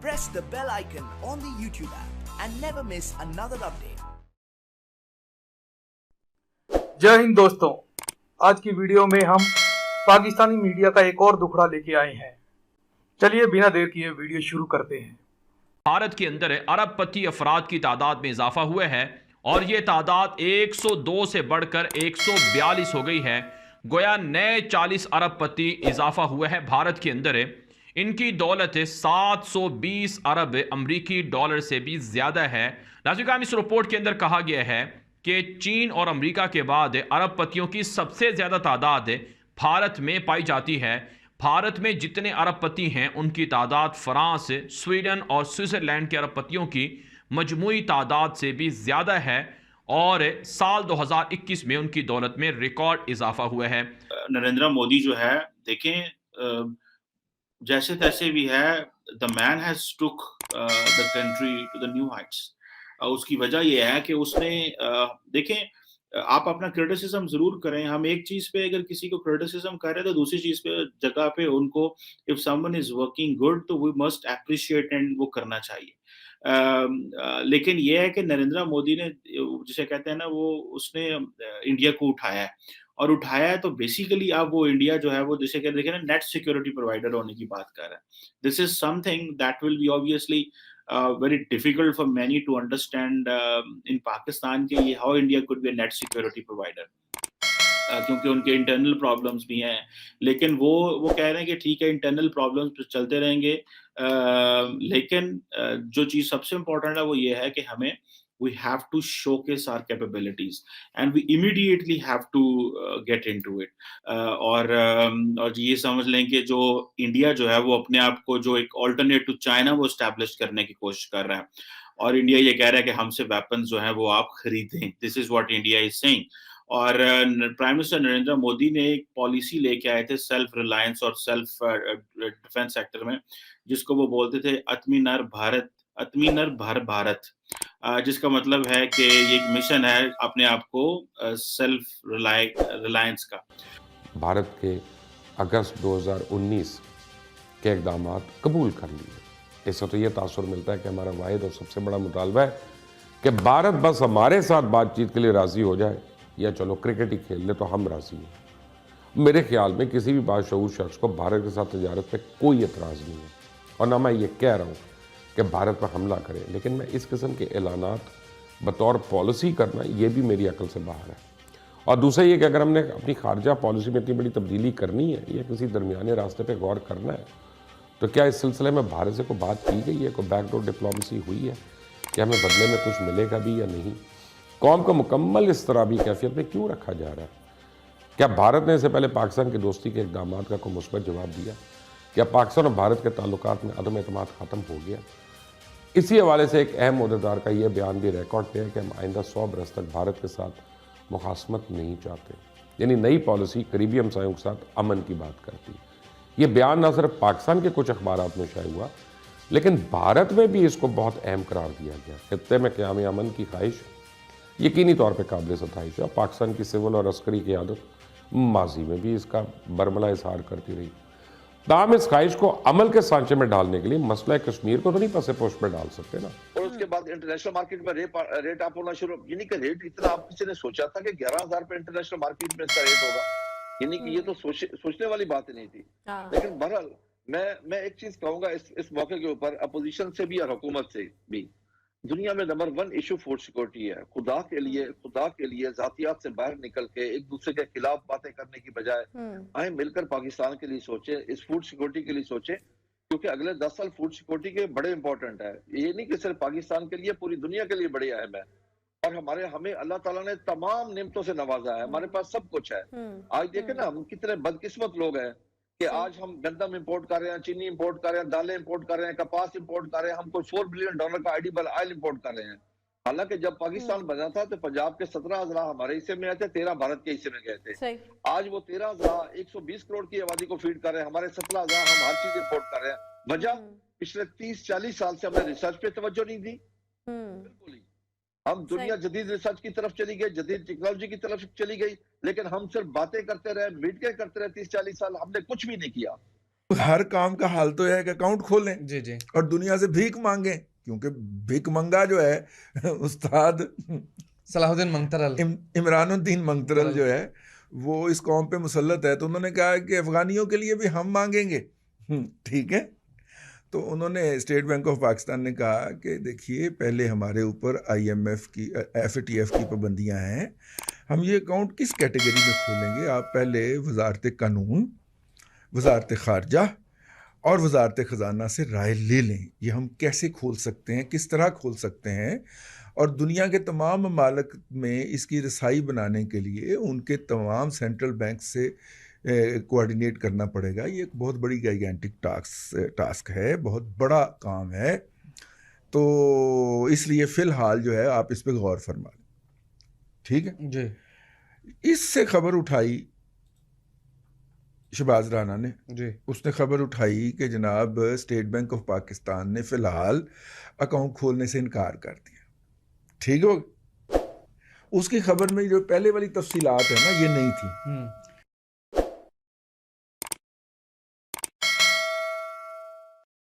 press the bell icon on the YouTube app and never miss another update. जय हिंद दोस्तों, आज की video में हम पाकिस्तानी मीडिया का एक और दुखड़ा लेके आए हैं। चलिए बिना देर किए वीडियो शुरू करते हैं। भारत के अंदर अरबपति अफराद की तादाद में इजाफा हुआ है और ये तादाद 102 से बढ़कर 142 हो गई है। गोया नए 40 अरबपति इजाफा हुआ है भारत के अंदर। इनकी दौलत 720 अरब अमरीकी डॉलर से भी ज़्यादा है। नाज़रीन, इस रिपोर्ट के अंदर कहा गया है कि चीन और अमेरिका के बाद अरबपतियों की सबसे ज़्यादा तादाद भारत में पाई जाती है। भारत में जितने अरबपति हैं उनकी तादाद फ्रांस, स्वीडन और स्विट्ज़रलैंड के अरबपतियों की मजमूई तादाद से भी ज़्यादा है और साल 2021 में उनकी दौलत में रिकॉर्ड इजाफा हुआ है। नरेंद्र मोदी जो है, देखें जैसे तैसे भी है, the man has took the country to the new heights. उसकी वजह यह है कि उसने देखें, आप अपना क्रिटिसिज्म जरूर करें। हम एक चीज पे अगर किसी को क्रिटिसिज्म कर रहे हैं तो दूसरी चीज पे जगह पे उनको, if someone is working good तो वी मस्ट एप्रिशिएट एंड वो करना चाहिए। लेकिन ये है कि नरेंद्र मोदी ने, जिसे कहते हैं ना, वो उसने इंडिया को उठाया है और उठाया है तो बेसिकली अब वो इंडिया जो है वो, जिसे कहते हैं ना, नेट सिक्योरिटी प्रोवाइडर होने की बात कर रहा है। This is something that will be obviously very difficult for many to understand in Pakistan कि ये how India could be a net security provider, क्योंकि उनके इंटरनल प्रॉब्लम्स भी हैं। लेकिन वो कह रहे हैं कि ठीक है, इंटरनल प्रॉब्लम्स तो चलते रहेंगे, लेकिन जो चीज़ सबसे इम्पोर्टेंट है वो ये है कि हमें we have to showcase our capabilities and we immediately have to get into it। और ये समझ लें कि जो इंडिया जो है वो अपने आप को जो एक ऑल्टरनेट टू चाइना वो एस्टैब्लिश करने की कोशिश कर रहा है और इंडिया ये कह रहा है कि हमसे वेपन्स जो है वो आप खरीदें। This is what India is saying. और प्राइम मिनिस्टर नरेंद्र मोदी ने एक पॉलिसी लेके आए थे सेल्फ रिलायंस और सेल्फ डिफेंस सेक्टर में, जिसको वो बोलते थे आत्मनिर्भर भारत, जिसका मतलब है कि ये एक मिशन है अपने आप को सेल्फ रिलायंस का। भारत के अगस्त 2019 के इक़दामात कबूल कर लिए। इससे तो ये तासुर मिलता है कि हमारा वाहिद और सबसे बड़ा मुतालबा है कि भारत बस हमारे साथ बातचीत के लिए राज़ी हो जाए, या चलो क्रिकेट ही खेल ले तो हम राज़ी हैं। मेरे ख्याल में किसी भी बाशऊर शख्स को भारत के साथ तजारत पे कोई एतराज़ नहीं है और ना मैं ये कह रहा हूँ कि भारत पर हमला करें, लेकिन मैं इस किस्म के ऐलानात बतौर पॉलिसी करना ये भी मेरी अकल से बाहर है। और दूसरा ये कि अगर हमने अपनी खारजा पॉलिसी में इतनी बड़ी तब्दीली करनी है या किसी दरमियाने रास्ते पे गौर करना है, तो क्या इस सिलसिले में भारत से कोई बात की गई है, कोई बैकडोर डिप्लोमेसी हुई है कि हमें बदले में कुछ मिलेगा भी या नहीं? कौम को मुकम्मल इस तरह भी कैफियत में क्यों रखा जा रहा है? क्या भारत ने इससे पहले पाकिस्तान की दोस्ती के इक़दामात का कोई मुस्बत जवाब दिया? क्या पाकिस्तान और भारत के ताल्लुकात में अदम एतमाद ख़त्म हो गया? इसी हवाले से एक अहम ओहदेदार का यह बयान भी रिकॉर्ड पे है कि हम आइंदा 100 बरस तक भारत के साथ मुखासमत नहीं चाहते। यानी नई पॉलिसी करीबी हमसायों के साथ अमन की बात करती है। ये बयान न सिर्फ पाकिस्तान के कुछ अखबारात में शाया हुआ, लेकिन भारत में भी इसको बहुत अहम करार दिया गया। खित्ते में क़याम अमन की ख्वाहिश यकीनी तौर पर काबिल सताइश है। पाकिस्तान की सिविल और अस्करी क़यादत माजी में भी इसका बरमला इजहार करती रही। ताहम इस ख्वाहिश को अमल के सांचे में डालने के लिए मसला कश्मीर को तो नहीं पसे पोस्ट पे डाल सकते ना। और उसके बाद इंटरनेशनल मार्केट में रेट अप होना शुरू, यानी कि रेट इतना, आप किसी ने सोचा था कि 11,000 पे इंटरनेशनल मार्केट में इसका रेट होगा? यानी कि ये तो सोचने वाली बात नहीं थी। लेकिन बहरहाल मैं एक चीज कहूंगा इस मौके के ऊपर, अपोजिशन से भी और हुकूमत से भी, दुनिया में नंबर 1 इशू फूड सिक्योरिटी है। खुदा के लिए जातियात से बाहर निकल के एक दूसरे के खिलाफ बातें करने की बजाय आए मिलकर पाकिस्तान के लिए सोचे, इस फूड सिक्योरिटी के लिए सोचे, क्योंकि अगले 10 साल फूड सिक्योरिटी के बड़े इंपॉर्टेंट है। ये नहीं कि सिर्फ पाकिस्तान के लिए, पूरी दुनिया के लिए बड़े अहम है। और हमें अल्लाह ताला ने तमाम नेमतों से नवाजा है, हमारे पास सब कुछ है। आज देखें ना, हम कितने बदकिस्मत लोग हैं कि आज हम गंदम इंपोर्ट कर रहे हैं, चीनी इंपोर्ट कर रहे हैं, दालें इंपोर्ट कर रहे हैं, कपास इंपोर्ट कर रहे हैं, हम कोई $4 बिलियन का एडिबल ऑयल इंपोर्ट कर रहे हैं। हालांकि जब पाकिस्तान बना था तो पंजाब के 17 अजला हमारे हिस्से में आए थे, 13 भारत के हिस्से में गए थे। आज वो 13 अजला 120 करोड़ की आबादी को फीड कर रहे हैं, हमारे 17 अजला हम हर चीज इंपोर्ट कर रहे हैं। वजह, पिछले 30-40 साल से हमने रिसर्च पे तवज्जो नहीं दी। बिल्कुल ही हम दुनिया जदीद रिसर्च की तरफ चली गई, जदीद टेक्नोलॉजी की तरफ चली गई, लेकिन हम सिर्फ बातें करते रहे, मीटिंगें करते रहे 30-40 साल, हमने कुछ भी नहीं किया। ہر کام کا حل تو ہے کہ اکاؤنٹ کھولیں جی جی اور دنیا سے بھیک مانگیں، کیونکہ بھیک منگا جو ہے استاد صلاح الدین منگترل، عمران الدین منگترل جو ہے وہ اس قوم پہ مسلط ہے، تو انہوں نے کہا کہ افغانیوں کے لیے بھی ہم مانگیں گے، ٹھیک ہے۔ تو انہوں نے اسٹیٹ بینک آف پاکستان نے کہا کہ دیکھیے پہلے ہمارے اوپر IMF کی FATF کی پابندیاں ہیں، ہم یہ اکاؤنٹ کس کیٹیگری میں کھولیں گے؟ آپ پہلے وزارت قانون، وزارت خارجہ اور وزارت خزانہ سے رائے لے لیں، یہ ہم کیسے کھول سکتے ہیں، کس طرح کھول سکتے ہیں، اور دنیا کے تمام ممالک میں اس کی رسائی بنانے کے لیے ان کے تمام سینٹرل بینک سے کوآرڈینیٹ کرنا پڑے گا۔ یہ ایک بہت بڑی گیگینٹک ٹاسک ہے، بہت بڑا کام ہے، تو اس لیے فی الحال جو ہے آپ اس پہ غور فرما لیں، ٹھیک ہے جی۔ اس سے خبر اٹھائی شہباز رانا نے، جی اس نے خبر اٹھائی کہ جناب اسٹیٹ بینک آف پاکستان نے فی الحال اکاؤنٹ کھولنے سے انکار کر دیا، ٹھیک ہو۔ اس کی خبر میں جو پہلے والی تفصیلات ہیں نا یہ نہیں تھی،